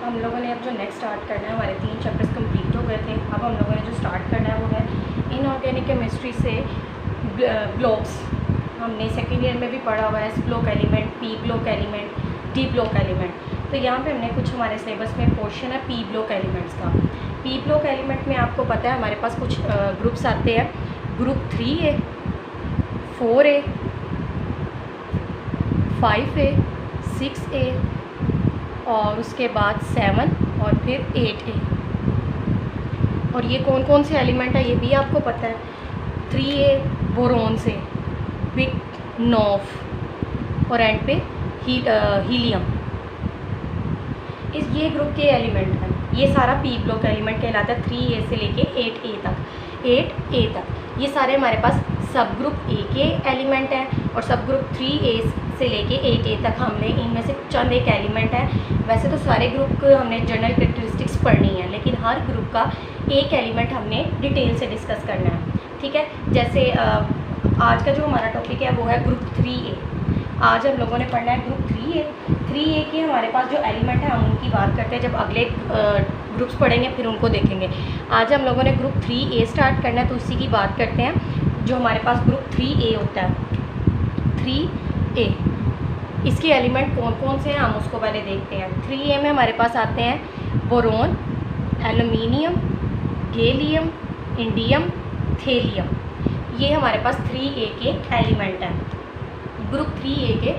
हम लोगों ने अब जो नेक्स्ट स्टार्ट करना है, हमारे 3 चैप्टर्स कंप्लीट हो गए थे। अब हम लोगों ने जो स्टार्ट करना है वो है इनऑर्गेनिक केमिस्ट्री से ब्लॉक्स। हमने सेकेंड ईयर में भी पढ़ा हुआ है, S block element, P block element, D block element. तो यहाँ पे हमने कुछ हमारे सिलेबस में पोर्शन है पी ब्लॉक एलिमेंट्स का। पी ब्लॉक एलिमेंट में आपको पता है हमारे पास कुछ ग्रुप्स आते हैं, group 3A, 4A, 5A, 6A और उसके बाद 7 और फिर 8A। और ये कौन कौन से एलिमेंट है ये भी आपको पता है। 3A बोरोन से, बिग नॉफ और एंड पे हीलियम। ये ग्रुप के एलिमेंट हैं। ये सारा पी ब्लॉक एलिमेंट कहलाता है 3A से लेके 8A तक। ये सारे हमारे पास सब ग्रुप ए के एलिमेंट हैं और सब ग्रुप 3A से लेके 8A तक हमने इनमें से चंद एक एलिमेंट है। वैसे तो सारे ग्रुप को हमने जनरल कैरेक्टरिस्टिक्स पढ़नी है, लेकिन हर ग्रुप का एक एलिमेंट हमने डिटेल से डिस्कस करना है, ठीक है। जैसे आज का जो हमारा टॉपिक है वो है ग्रुप 3A। आज हम लोगों ने पढ़ना है ग्रुप 3A के हमारे पास जो एलिमेंट है हम उनकी बात करते हैं। जब अगले ग्रुप्स पढ़ेंगे फिर उनको देखेंगे। आज हम लोगों ने ग्रुप 3A स्टार्ट करना है, तो उसी की बात करते हैं। जो हमारे पास ग्रुप 3A होता है, 3A, इसके एलिमेंट कौन कौन से हैं हम उसको पहले देखते हैं। 3A में हमारे पास आते हैं boron, aluminium, gallium, indium, thallium. ये हमारे पास 3A के एलिमेंट हैं। ग्रुप 3A के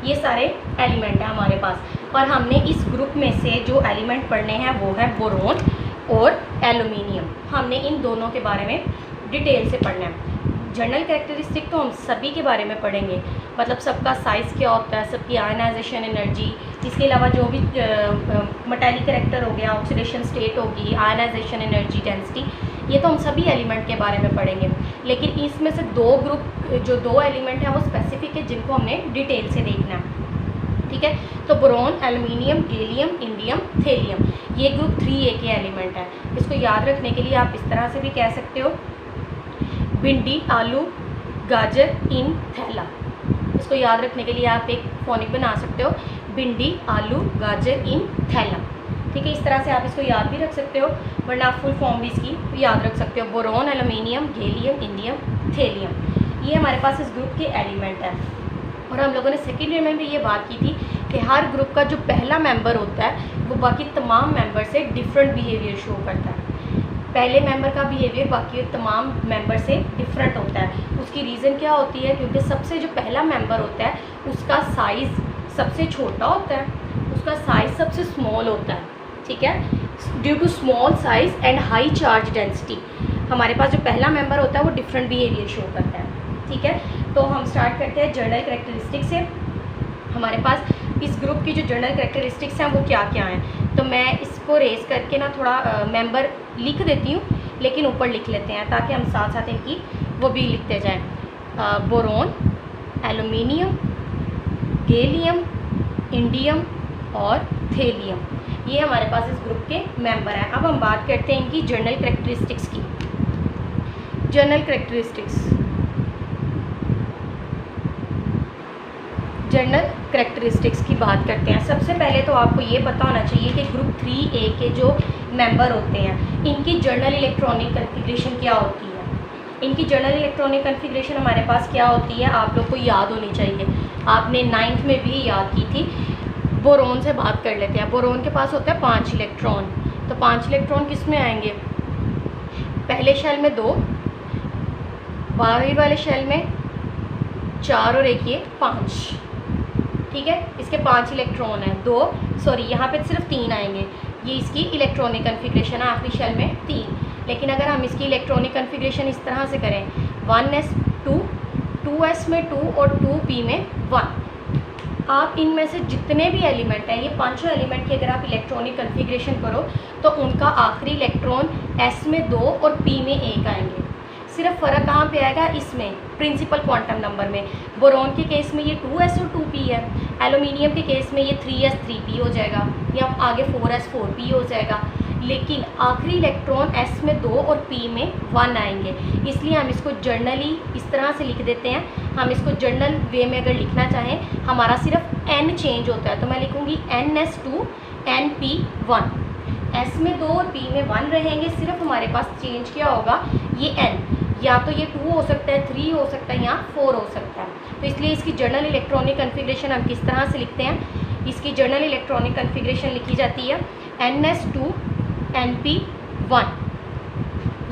ये सारे एलिमेंट हैं हमारे पास। और हमने इस ग्रुप में से जो एलिमेंट पढ़ने हैं वो है बोरोन और एल्यूमिनियम। हमने इन दोनों के बारे में डिटेल से पढ़ना है। जनरल कैरेक्टरिस्टिक तो हम सभी के बारे में पढ़ेंगे, मतलब सबका साइज़ क्या होता है, सबकी आयनाइजेशन एनर्जी, इसके अलावा जो भी मेटालिक कैरेक्टर हो गया, ऑक्सीडेशन स्टेट होगी, आयनाइजेशन एनर्जी, डेंसिटी, ये तो हम सभी एलिमेंट के बारे में पढ़ेंगे। लेकिन इसमें से जो दो एलिमेंट हैं वो स्पेसिफिक है, जिनको हमने डिटेल से देखना है, ठीक है। तो boron, aluminium, gallium, indium, thallium, ये ग्रुप 3A के एलिमेंट है। इसको याद रखने के लिए आप इस तरह से भी कह सकते हो, भिंडी, आलू, गाजर, इन, थैला। इसको याद रखने के लिए आप एक फोनिक बना सकते हो, भिंडी, आलू, गाजर, इन, थैला, ठीक है। इस तरह से आप इसको याद भी रख सकते हो, वरना आप फुल फॉर्म भी इसकी याद रख सकते हो। Boron, aluminium, gallium, indium, thallium, ये हमारे पास इस ग्रुप के एलिमेंट हैं। और हम लोगों ने सेकेंड ईयर में भी ये बात की थी कि हर ग्रुप का जो पहला मेंबर होता है वो बाकी तमाम मेंबर से डिफरेंट बिहेवियर शो करता है। पहले मेंबर का बिहेवियर बाकी तमाम मेंबर से डिफरेंट होता है। उसकी रीज़न क्या होती है, क्योंकि सबसे जो पहला मेंबर होता है उसका साइज़ सबसे छोटा होता है, उसका साइज़ सबसे स्मॉल होता है, ठीक है। Due to small size and high charge density हमारे पास जो पहला मेंबर होता है वो डिफरेंट बिहेवियर शो करता है, ठीक है। तो हम स्टार्ट करते हैं जनरल कैरेक्टरिस्टिक्स से। हमारे पास इस ग्रुप की जो जनरल कैरेक्टरिस्टिक्स हैं वो क्या क्या हैं, तो मैं इसको रेस करके ना थोड़ा मेंबर लिख देती हूँ, लेकिन ऊपर लिख लेते हैं ताकि हम साथ साथ इनकी वो भी लिखते जाएं। बोरोन, एल्यूमिनियम, गैलियम, इंडियम और थेलियम, ये हमारे पास इस ग्रुप के मेंबर हैं। अब हम बात करते हैं इनकी जनरल कैरेक्टरिस्टिक्स की। जनरल कैरेक्टरिस्टिक्स की बात करते हैं। सबसे पहले तो आपको ये पता होना चाहिए कि ग्रुप 3A के जो मेंबर होते हैं इनकी जनरल इलेक्ट्रॉनिक कन्फिग्रेशन क्या होती है। इनकी जनरल इलेक्ट्रॉनिक कन्फिग्रेशन हमारे पास क्या होती है आप लोग को याद होनी चाहिए, आपने 9th में भी याद की थी। बोरोन से बात कर लेते हैं। बोरोन के पास होता है 5 इलेक्ट्रॉन। तो 5 इलेक्ट्रॉन किस में आएंगे, पहले शेल में 2, बाहरी वाले शेल में 4 और एक ये 5, ठीक है। इसके 5 इलेक्ट्रॉन हैं, यहाँ पे सिर्फ 3 आएंगे। ये इसकी इलेक्ट्रॉनिक कन्फिग्रेशन है, आखिरी शेल में 3। लेकिन अगर हम इसकी इलेक्ट्रॉनिक कन्फिग्रेशन इस तरह से करें 1s2, 2s में 2 और 2p में 1, आप इनमें से जितने भी एलिमेंट हैं, ये पांचों एलिमेंट की अगर आप इलेक्ट्रॉनिक कन्फिग्रेशन करो तो उनका आखिरी इलेक्ट्रॉन s में 2 और p में 1 आएंगे। सिर्फ फ़र्क कहाँ पे आएगा, इसमें प्रिंसिपल क्वांटम नंबर में। बोरोन के केस में ये 2s और 2p है, एल्यूमिनियम के केस में ये 3s 3p हो जाएगा, या आगे 4s 4p हो जाएगा, लेकिन आखिरी इलेक्ट्रॉन s में 2 और p में 1 आएंगे, इसलिए हम इसको जर्नली इस तरह से लिख देते हैं। हम इसको जर्नल वे में अगर लिखना चाहें, हमारा सिर्फ n चेंज होता है, तो मैं लिखूँगी ns2 np1। s में 2 और p में 1 रहेंगे, सिर्फ हमारे पास चेंज क्या होगा, ये n, या तो ये 2 हो सकता है, 3 हो सकता है, या 4 हो सकता है। तो इसलिए इसकी जर्नल इलेक्ट्रॉनिक कन्फिग्रेशन हम किस तरह से लिखते हैं, इसकी जर्नल इलेक्ट्रॉनिक कन्फिग्रेशन लिखी जाती है ns2 np1।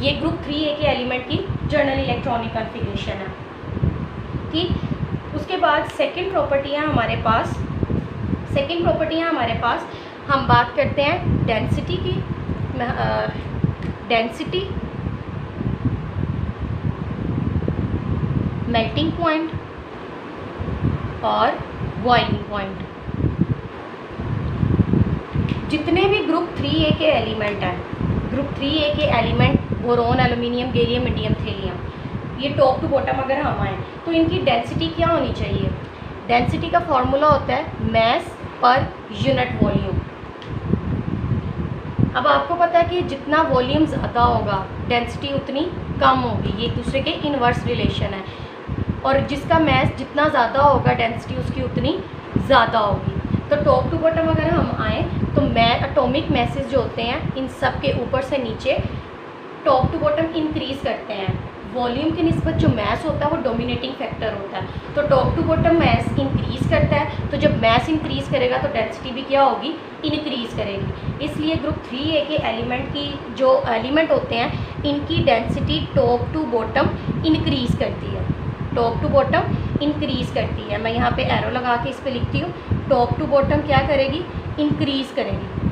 ये ग्रुप 3a के एलिमेंट की जर्नल इलेक्ट्रॉनिक कन्फिग्रेशन है। ठीक, उसके बाद सेकंड प्रॉपर्टियाँ हमारे पास हम बात करते हैं डेंसिटी की। डेंसिटी, मेल्टिंग पॉइंट और बॉइलिंग पॉइंट। जितने भी ग्रुप 3a के एलिमेंट हैं, ग्रुप 3a के element boron, aluminium, gallium, indium, thallium, ये टॉप टू बॉटम अगर हम आएँ तो इनकी डेंसिटी क्या होनी चाहिए। डेंसिटी का फॉर्मूला होता है मैस पर यूनिट वॉल्यूम। अब आपको पता है कि जितना वॉल्यूम ज़्यादा होगा डेंसिटी उतनी कम होगी, ये एक दूसरे के इनवर्स रिलेशन है, और जिसका मैस जितना ज़्यादा होगा डेंसिटी उसकी उतनी ज़्यादा होगी। तो टॉप टू बॉटम अगर हम आएँ तो एटॉमिक मैसेज जो होते हैं इन सब के ऊपर से नीचे टॉप टू बॉटम इंक्रीज़ करते हैं। वॉल्यूम की निस्बत जो मैस होता है वो डोमिनेटिंग फैक्टर होता है, तो top to bottom mass increase करता है। तो जब मैस इंक्रीज़ करेगा तो डेंसिटी भी क्या होगी, इंक्रीज़ करेगी। इसलिए ग्रुप 3a के एलिमेंट की जो एलिमेंट होते हैं इनकी density top to bottom increase करती है, टॉप टू बॉटम इंक्रीज़ करती है। मैं यहाँ पे एरो लगा के इस पर लिखती हूँ, टॉप टू बॉटम क्या करेगी, इंक्रीज़ करेगी।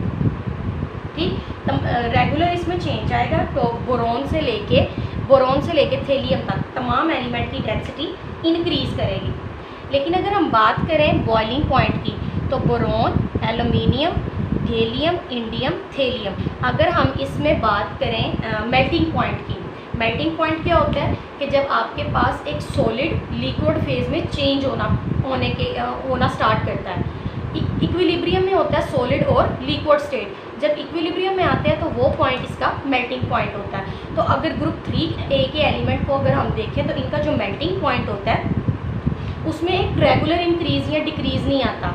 ठीक, रेगुलर इसमें चेंज आएगा। तो बोरोन से लेके थेलियम तक तमाम एलिमेंट की डेंसिटी इंक्रीज़ करेगी। लेकिन अगर हम बात करें बॉइलिंग पॉइंट की, तो boron, aluminium, gallium, indium, thallium, अगर हम इसमें बात करें मेल्टिंग पॉइंट की, मेल्टिंग पॉइंट क्या होता है कि जब आपके पास एक सॉलिड लिक्विड फेज में चेंज होना स्टार्ट करता है। इक्विलिब्रियम में होता है सॉलिड और लिक्विड स्टेट, जब इक्विलिब्रियम में आते हैं तो वो पॉइंट इसका मेल्टिंग पॉइंट होता है। तो अगर ग्रुप 3a के एलिमेंट को अगर हम देखें तो इनका जो मेल्टिंग पॉइंट होता है उसमें एक रेगुलर इंक्रीज़ या डिक्रीज़ नहीं आता।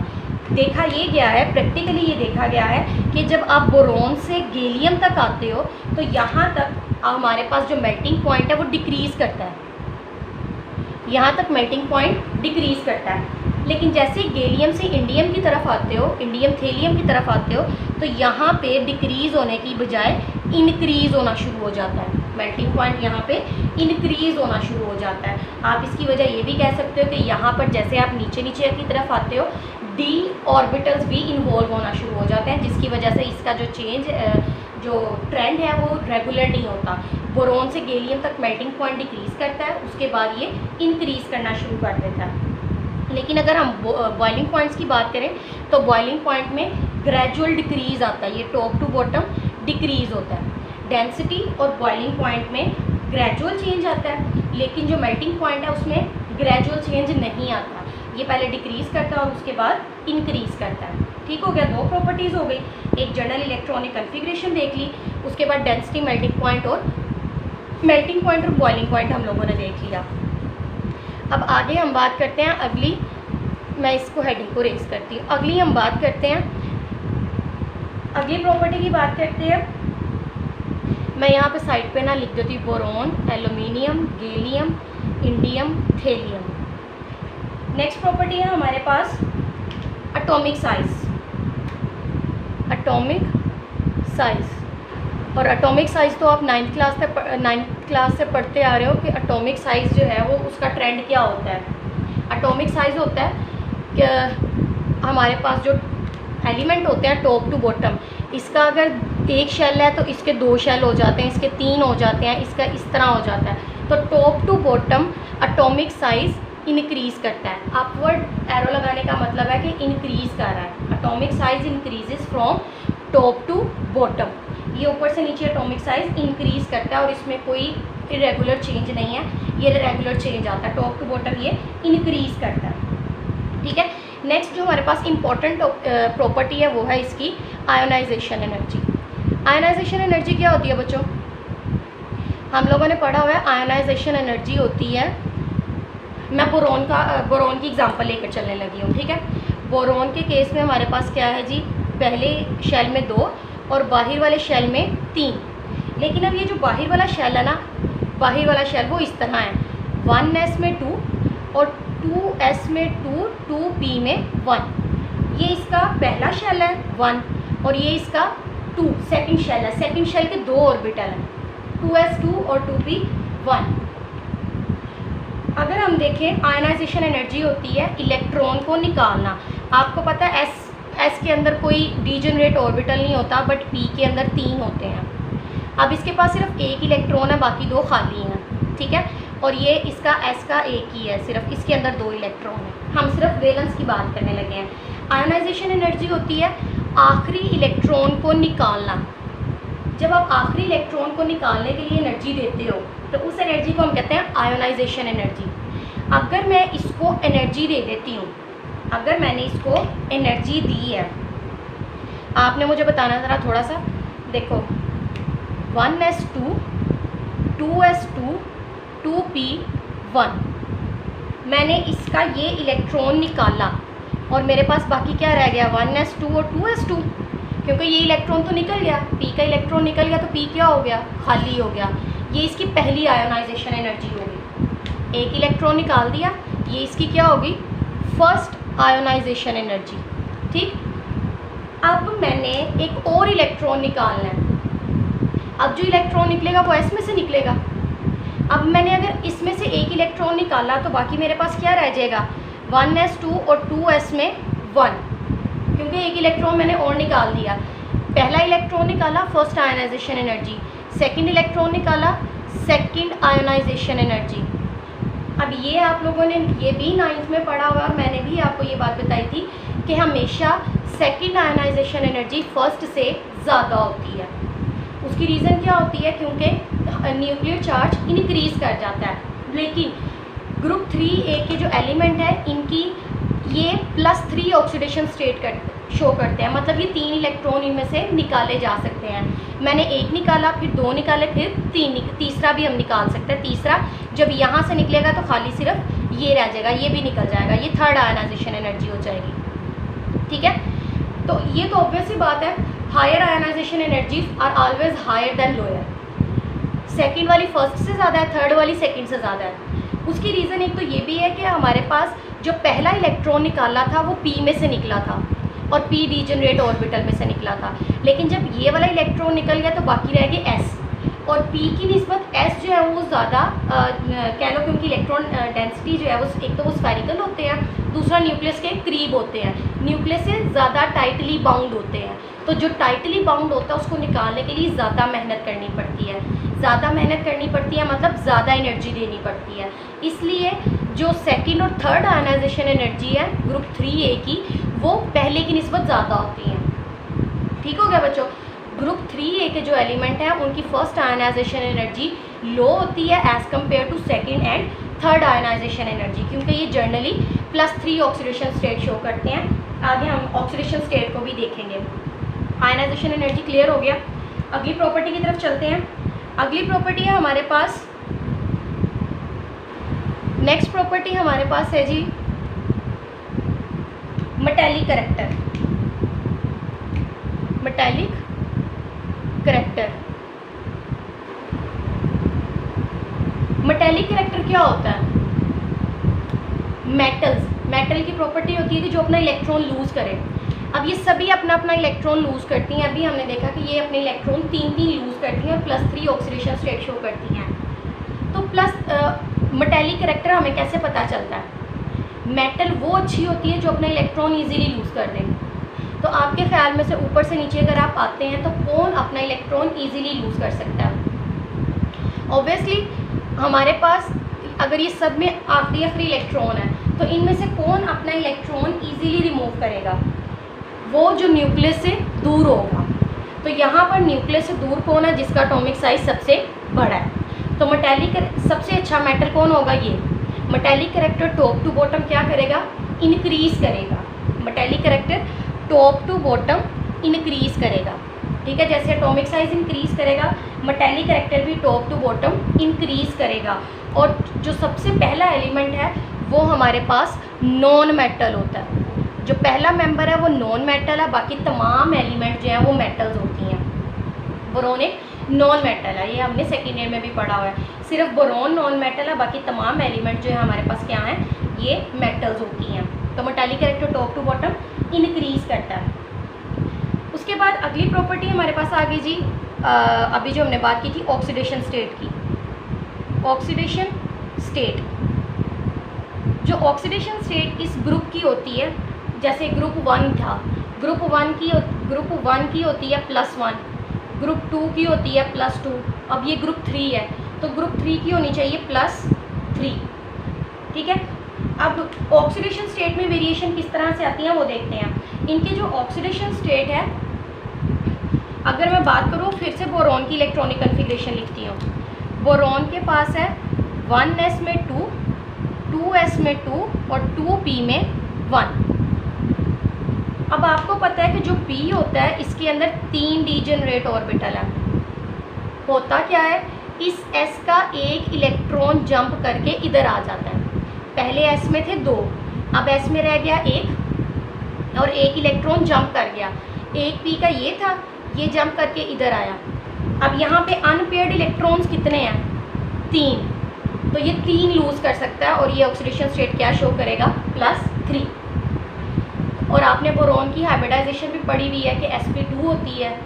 देखा ये गया है, प्रैक्टिकली ये देखा गया है कि जब आप बोरोन से गैलियम तक आते हो तो यहाँ तक हमारे पास जो मेल्टिंग पॉइंट है वो डिक्रीज़ करता है, यहाँ तक मेल्टिंग पॉइंट डिक्रीज़ करता है। लेकिन जैसे गैलियम से इंडियम की तरफ आते हो, इंडियम थेलियम की तरफ आते हो, तो यहाँ पे डिक्रीज़ होने की बजाय इंक्रीज़ होना शुरू हो जाता है। मेल्टिंग पॉइंट यहाँ पे इंक्रीज़ होना शुरू हो जाता है। आप इसकी वजह ये भी कह सकते हो कि यहाँ पर जैसे आप नीचे की तरफ आते हो d ऑर्बिटल्स भी इन्वॉल्व होना शुरू हो जाते हैं, जिसकी वजह से इसका जो ट्रेंड है वो रेगुलर नहीं होता। बोरोन से गैलियम तक मेल्टिंग पॉइंट डिक्रीज़ करता है, उसके बाद ये इंक्रीज़ करना शुरू कर देता है। लेकिन अगर हम बॉइलिंग पॉइंट्स की बात करें तो बॉइलिंग पॉइंट में ग्रेजुअल डिक्रीज़ आता है, ये टॉप टू बॉटम डिक्रीज़ होता है। डेंसिटी और बॉइलिंग पॉइंट में ग्रेजुअल चेंज आता है, लेकिन जो मेल्टिंग पॉइंट है उसमें ग्रेजुअल चेंज नहीं आता, ये पहले डिक्रीज़ करता है और उसके बाद इंक्रीज़ करता है। ठीक हो गया, दो प्रॉपर्टीज़ हो गई, एक जनरल इलेक्ट्रॉनिक कन्फिग्रेशन देख ली, उसके बाद डेंसिटी, मेल्टिंग पॉइंट और बॉइलिंग पॉइंट हम लोगों ने देख लिया। अब आगे हम बात करते हैं अगली, मैं इसको हेडिंग को रेज करती हूँ। अगली हम बात करते हैं, अगली प्रॉपर्टी की बात करते हैं। मैं यहाँ पे साइड पे ना लिख देती हूँ boron, aluminium, gallium, indium, thallium. Next property है हमारे पास एटॉमिक साइज। एटॉमिक साइज, और एटॉमिक साइज़ तो आप 9th क्लास से पढ़ते आ रहे हो कि एटॉमिक साइज़ जो है वो उसका ट्रेंड क्या होता है। एटॉमिक साइज़ होता है कि हमारे पास जो एलिमेंट होते हैं टॉप टू बॉटम, इसका अगर एक शेल है तो इसके 2 शेल हो जाते हैं, इसके 3 हो जाते हैं, इसका इस तरह हो जाता है। तो top to bottom atomic size increase करता है। अपवर्ड एरो लगाने का मतलब है कि इंक्रीज़ कर रहा है। Atomic size increases from top to bottom, ये ऊपर से नीचे एटॉमिक साइज़ इंक्रीज़ करता है और इसमें कोई इरेगुलर चेंज नहीं है, ये रेगुलर चेंज आता है। टॉप टू बॉटम ये इंक्रीज़ करता है। ठीक है, नेक्स्ट जो हमारे पास इम्पॉर्टेंट प्रॉपर्टी है वो है इसकी आयोनाइजेशन एनर्जी। आयनाइजेशन एनर्जी क्या होती है बच्चों? हम लोगों ने पढ़ा हुआ है आयनाइजेशन एनर्जी होती है, मैं बोरोन की एग्जांपल लेकर चलने लगी हूँ, ठीक है। बोरोन के केस में हमारे पास क्या है जी, पहले शेल में 2 और बाहर वाले शेल में 3। लेकिन अब ये जो बाहर वाला शेल है ना, बाहर वाला शेल वो इस तरह है, 1s में 2 और 2s में 2, 2p में 1। ये इसका पहला शेल है 1 और ये इसका 2 सेकंड शेल है। सेकंड शेल के 2 ऑर्बिटल हैं, 2s2 और 2p 1। अगर हम देखें आयनाइजेशन एनर्जी होती है इलेक्ट्रॉन को निकालना। आपको पता है एस के अंदर कोई डीजेनरेट ऑर्बिटल नहीं होता, बट पी के अंदर 3 होते हैं। अब इसके पास सिर्फ एक इलेक्ट्रॉन है, बाकी 2 खाली हैं, ठीक है। और ये इसका एस का एक ही है, सिर्फ इसके अंदर 2 इलेक्ट्रॉन है। हम सिर्फ वैलेंस की बात करने लगे हैं। आयनाइजेशन एनर्जी होती है आखिरी इलेक्ट्रॉन को निकालना। जब आप आखिरी इलेक्ट्रॉन को निकालने के लिए एनर्जी देते हो तो उस एनर्जी को हम कहते हैं आयोनाइजेशन एनर्जी। अगर मैं इसको एनर्जी दे देती हूँ, अगर मैंने इसको एनर्जी दी है, आपने मुझे बताना ज़रा थोड़ा सा, देखो 1s2 2s2 2p1, मैंने इसका ये इलेक्ट्रॉन निकाला और मेरे पास बाकी क्या रह गया, 1s2 और 2s2, क्योंकि ये इलेक्ट्रॉन तो निकल गया, p का इलेक्ट्रॉन निकल गया तो p क्या हो गया, खाली हो गया। ये इसकी पहली आयोनाइजेशन एनर्जी होगी, एक इलेक्ट्रॉन निकाल दिया, ये इसकी क्या होगी, फर्स्ट आयोनाइजेशन एनर्जी, ठीक। अब मैंने एक और इलेक्ट्रॉन निकालना है। अब जो इलेक्ट्रॉन निकलेगा वो s में से निकलेगा। अब मैंने अगर इसमें से एक इलेक्ट्रॉन निकाला तो बाकी मेरे पास क्या रह जाएगा, 1s2 और 2s में 1, क्योंकि एक इलेक्ट्रॉन मैंने और निकाल दिया। पहला इलेक्ट्रॉन निकाला, first ionization energy, second electron निकाला, सेकंड आयोनाइजेशन एनर्जी। अब ये आप लोगों ने ये भी 9th में पढ़ा हुआ और मैंने भी आपको ये बात बताई थी कि हमेशा सेकंड आयोनाइजेशन एनर्जी फर्स्ट से ज़्यादा होती है। उसकी रीज़न क्या होती है, क्योंकि न्यूक्लियर चार्ज इंक्रीज़ कर जाता है। लेकिन ग्रुप 3A के जो एलिमेंट है इनकी ये +3 ऑक्सीडेशन स्टेट शो करते हैं, मतलब ये 3 इलेक्ट्रॉन इनमें से निकाले जा सकते हैं। मैंने एक निकाला, फिर 2 निकाले, फिर 3, तीसरा भी हम निकाल सकते हैं। तीसरा जब यहाँ से निकलेगा तो खाली सिर्फ ये रह जाएगा, ये भी निकल जाएगा, ये थर्ड आयनाइजेशन एनर्जी हो जाएगी, ठीक है। तो ये तो ऑब्वियस ही बात है, higher ionization energies are always higher than lower. Second वाली फर्स्ट से ज़्यादा है, थर्ड वाली सेकेंड से ज़्यादा है। उसकी रीज़न एक तो ये भी है कि हमारे पास जो पहला इलेक्ट्रॉन निकाला था वो p में से निकला था और p डीजेनरेट ऑर्बिटल में से निकला था। लेकिन जब ये वाला इलेक्ट्रॉन निकल गया तो बाकी रह गए s, और p की निस्बत s जो है वो ज़्यादा कह लो, क्योंकि इलेक्ट्रॉन डेंसिटी जो है वो एक तो वो स्फेरिकल होते हैं, दूसरा न्यूक्लियस के करीब होते हैं, न्यूक्लियस से ज़्यादा टाइटली बाउंड होते हैं। तो जो टाइटली बाउंड होता है उसको निकालने के लिए ज़्यादा मेहनत करनी पड़ती है, ज़्यादा मेहनत करनी पड़ती है मतलब ज़्यादा एनर्जी देनी पड़ती है। इसलिए जो सेकंड और थर्ड आयनाइजेशन एनर्जी है ग्रुप 3A की, वो पहले की निस्बत ज़्यादा होती हैं। ठीक हो गया बच्चों। ग्रुप 3A के जो एलिमेंट हैं उनकी फर्स्ट आयनाइजेशन एनर्जी लो होती है as compare to second and third ionization energy, क्योंकि ये जनरली +3 ऑक्सीडेशन स्टेट शो करते हैं। आगे हम ऑक्सीडेशन स्टेट को भी देखेंगे। आयनाइजेशन एनर्जी क्लियर हो गया। अगली प्रॉपर्टी की तरफ चलते हैं। अगली प्रॉपर्टी है हमारे पास, नेक्स्ट प्रॉपर्टी हमारे पास है जी metallic character. Metallic character, metallic character क्या होता है? मेटल की प्रॉपर्टी होती है कि जो अपना इलेक्ट्रॉन लूज करे। अब ये सभी अपना अपना इलेक्ट्रॉन लूज करती हैं। अभी हमने देखा कि ये अपने इलेक्ट्रॉन 3 लूज करती हैं और +3 ऑक्सीडेशन स्टेट शो करती हैं। तो मेटालिक करैक्टर हमें कैसे पता चलता है? मेटल वो अच्छी होती है जो अपना इलेक्ट्रॉन इजीली लूज कर दे। तो आपके ख्याल में से ऊपर से नीचे अगर आप आते हैं तो कौन अपना इलेक्ट्रॉन इजीली लूज कर सकता है? ऑब्वियसली हमारे पास अगर ये सब में आखिरी इलेक्ट्रॉन है तो इनमें से कौन अपना इलेक्ट्रॉन इजीली रिमूव करेगा? वो जो न्यूक्लियस से दूर होगा। तो यहाँ पर न्यूक्लियस से दूर कौन है जिसका एटॉमिक साइज सबसे बड़ा है? तो मेटालिक सबसे अच्छा मेटल कौन होगा? ये metallic character top to bottom क्या करेगा? इंक्रीज करेगा। Metallic character top to bottom increase करेगा। ठीक है। जैसे एटॉमिक साइज इंक्रीज करेगा, मेटेलिक कैरेक्टर भी टॉप टू बॉटम इंक्रीज करेगा। और जो सबसे पहला एलिमेंट है वो हमारे पास नॉन मेटल होता है। जो पहला मेंबर है वो नॉन मेटल है, बाकी तमाम एलिमेंट जो हैं वो मेटल्स होती हैं। बोरोन एक नॉन मेटल है, ये हमने सेकेंड ईयर में भी पढ़ा हुआ है। सिर्फ बोरोन नॉन मेटल है, बाकी तमाम एलिमेंट जो है हमारे पास क्या हैं, ये मेटल्स होती हैं। तो metallic character top to bottom increase करता है। उसके बाद अगली प्रॉपर्टी हमारे पास आ गई जी, अभी जो हमने बात की थी ऑक्सीडेशन स्टेट की। ऑक्सीडेशन स्टेट, जो ऑक्सीडेशन स्टेट इस ग्रुप की होती है, जैसे ग्रुप 1 था, ग्रुप वन की होती है +1, ग्रुप 2 की होती है +2, अब ये ग्रुप 3 है तो ग्रुप 3 की होनी चाहिए +3। ठीक है। अब ऑक्सीडेशन स्टेट में वेरिएशन किस तरह से आती है वो देखते हैं। इनके जो ऑक्सीडेशन स्टेट है, अगर मैं बात करूँ फिर से बोरोन की इलेक्ट्रॉनिक कन्फिग्रेशन लिखती हूँ। बोरोन के पास है 1s में 2, 2s में 2 और 2p में 1। अब आपको पता है कि जो p होता है इसके अंदर 3 डीजेनरेट ऑर्बिटल है। होता क्या है, इस s का एक इलेक्ट्रॉन जंप करके इधर आ जाता है। पहले s में थे 2, अब s में रह गया 1 और एक इलेक्ट्रॉन जंप कर गया। एक p का ये था, ये जंप करके इधर आया। अब यहाँ पे अनपेयर्ड इलेक्ट्रॉन्स कितने हैं, 3, तो ये 3 लूज कर सकता है और ये ऑक्सीडेशन स्टेट क्या शो करेगा, +3। और आपने बोरोन की हाइब्रिडाइजेशन भी पढ़ी हुई है कि sp2 होती है।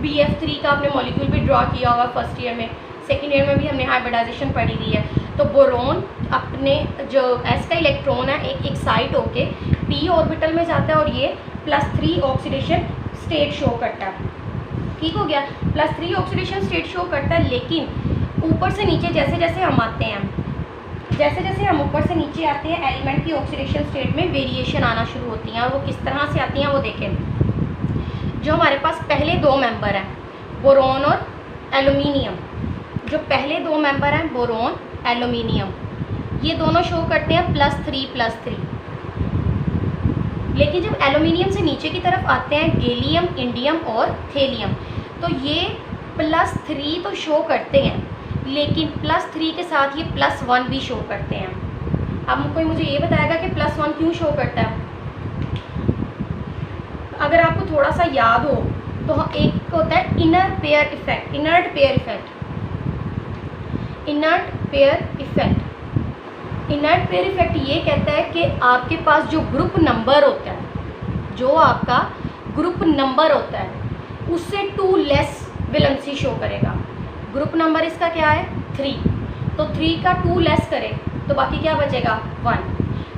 bf3 का आपने मॉलिक्यूल भी ड्रॉ किया होगा फर्स्ट ईयर में, सेकेंड ईयर में भी हमने हाइब्रिडाइजेशन पढ़ी हुई है। तो बोरोन अपने जो s का इलेक्ट्रॉन है एक एक्साइट होके p ऑर्बिटल में जाता है और ये +3 ऑक्सीडेशन स्टेट शो करता है। ठीक हो गया, +3 ऑक्सीडेशन स्टेट शो करता है। लेकिन ऊपर से नीचे जैसे जैसे हम आते हैं, ऊपर से नीचे आते हैं, एलिमेंट की ऑक्सीडेशन स्टेट में वेरिएशन आना शुरू होती हैं। और वो किस तरह से आती हैं वो देखें। जो हमारे पास पहले 2 मेंबर हैं, बोरोन और एल्यूमिनियम, जो पहले 2 मेंबर हैं बोरोन एल्यूमिनियम, ये दोनों शो करते हैं +3+3। लेकिन जब एल्यूमिनियम से नीचे की तरफ आते हैं गैलियम, इंडियम और थेलियम, तो ये +3 तो शो करते हैं, लेकिन +3 के साथ ये +1 भी शो करते हैं। अब कोई मुझे ये बताएगा कि +1 क्यों शो करता है। अगर आपको थोड़ा सा याद हो तो एक होता है inert pair effect. Inert pair effect ये कहता है कि आपके पास जो ग्रुप नंबर होता है, जो आपका ग्रुप नंबर होता है उससे 2 लेस वैलेंसी शो करेगा। ग्रुप नंबर इसका क्या है 3, तो 3 का 2 लेस करे तो बाकी क्या बचेगा 1।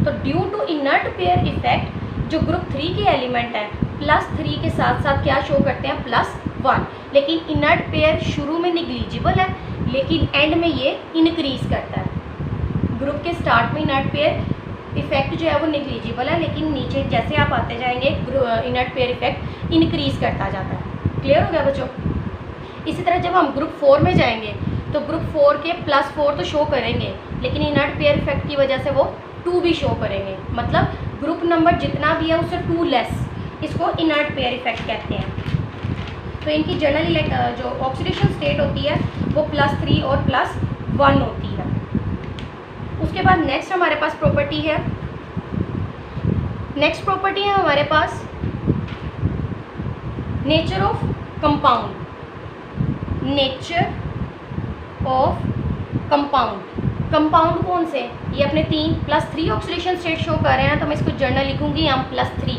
तो due to inert pair effect जो ग्रुप 3 के एलिमेंट है +3 के साथ साथ क्या शो करते हैं +1। लेकिन इनर्ट पेयर शुरू में निग्लिजिबल है, लेकिन एंड में ये इंक्रीज करता है। ग्रुप के स्टार्ट में इनर्ट पेयर इफेक्ट जो है वो निग्लिजिबल है, लेकिन नीचे जैसे आप आते जाएंगे इनर्ट पेयर इफेक्ट इंक्रीज करता जाता है। क्लियर हो गया बच्चों। इसी तरह जब हम ग्रुप 4 में जाएंगे तो ग्रुप 4 के +4 तो शो करेंगे, लेकिन इनर्ट पेयर इफेक्ट की वजह से वो 2 भी शो करेंगे। मतलब ग्रुप नंबर जितना भी है उससे 2 लेस, इसको इनर्ट पेयर इफेक्ट कहते हैं। तो इनकी जनरल जो ऑक्सीडेशन स्टेट होती है वो +3 और +1 होती है। उसके बाद नेक्स्ट हमारे पास प्रॉपर्टी है, हमारे पास nature of compound. Nature of compound कौन से, ये अपने 3 ऑक्सीडेशन स्टेट शो कर रहे हैं, तो मैं इसको जर्नल लिखूंगी M+3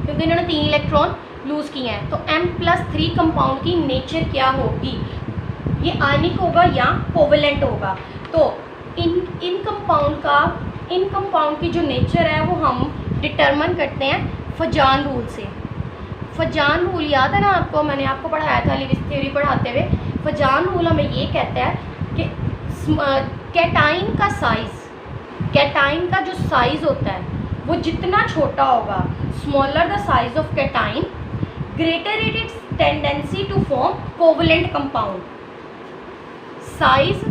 क्योंकि इन्होंने 3 इलेक्ट्रॉन लूज किए हैं। तो M+3 कंपाउंड की नेचर क्या होगी, ये आयनिक होगा या कोवेलेंट होगा। तो इन कंपाउंड की जो नेचर है वो हम डिटरमिन करते हैं फजान रूल से। फजान रूल याद है ना आपको, मैंने आपको पढ़ाया था लिविस थ्योरी पढ़ाते हुए। फजान रूल हमें ये कहता है कि कैटाइन का जो साइज़ होता है वो जितना छोटा होगा, smaller the size of cation greater its tendency to form covalent compound. Size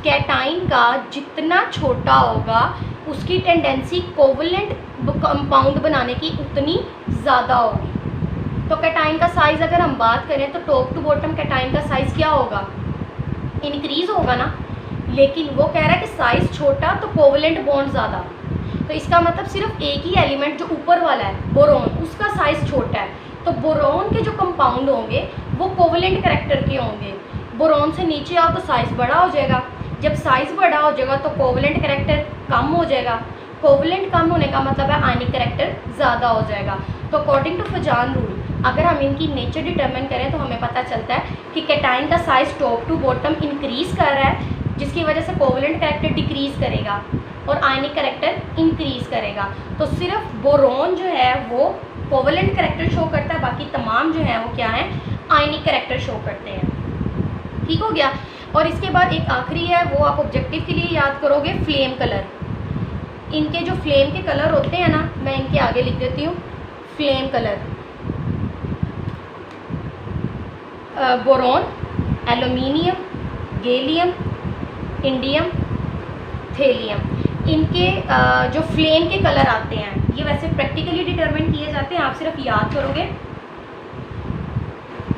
cation का जितना छोटा होगा उसकी टेंडेंसी कोवेलेंट कंपाउंड बनाने की उतनी ज़्यादा होगी। तो कैटाइन का साइज़ अगर हम बात करें तो टॉप टू बॉटम कैटाइन का साइज़ क्या होगा, इंक्रीज़ होगा ना। लेकिन वो कह रहा है कि साइज़ छोटा तो कोवलेंट बॉन्ड ज़्यादा। तो इसका मतलब सिर्फ एक ही एलिमेंट जो ऊपर वाला है बोरोन, उसका साइज़ छोटा है। तो बोरोन के जो कंपाउंड होंगे वो कोवलेंट कैरेक्टर के होंगे। बोरोन से नीचे आओ तो साइज़ बड़ा हो जाएगा। जब साइज़ बड़ा हो जाएगा तो कोवलेंट कैरेक्टर कम हो जाएगा। कोवलेंट कम होने का मतलब है आयनिक कैरेक्टर ज़्यादा हो जाएगा। तो अकॉर्डिंग टू फजान रूल अगर हम इनकी नेचर डिटरमिन करें तो हमें पता चलता है कि कैटाइन का size top to bottom increase कर रहा है, जिसकी वजह से कोवलेंट कैरेक्टर डिक्रीज़ करेगा और आयनिक कैरेक्टर इंक्रीज़ करेगा। तो सिर्फ बोरोन जो है वो कोवलेंट कैरेक्टर शो करता है, बाकी तमाम जो है वो क्या है, आयनिक कैरेक्टर शो करते हैं। ठीक हो गया। और इसके बाद एक आखिरी है, वो आप ऑब्जेक्टिव के लिए याद करोगे, फ्लेम कलर। इनके जो फ्लेम के कलर होते हैं ना, मैं इनके आगे लिख देती हूँ, flame colour. Boron, aluminium, gallium, indium, thallium, इनके जो फ्लेम के कलर आते हैं ये वैसे प्रैक्टिकली डिटरमिन किए जाते हैं, आप सिर्फ याद करोगे।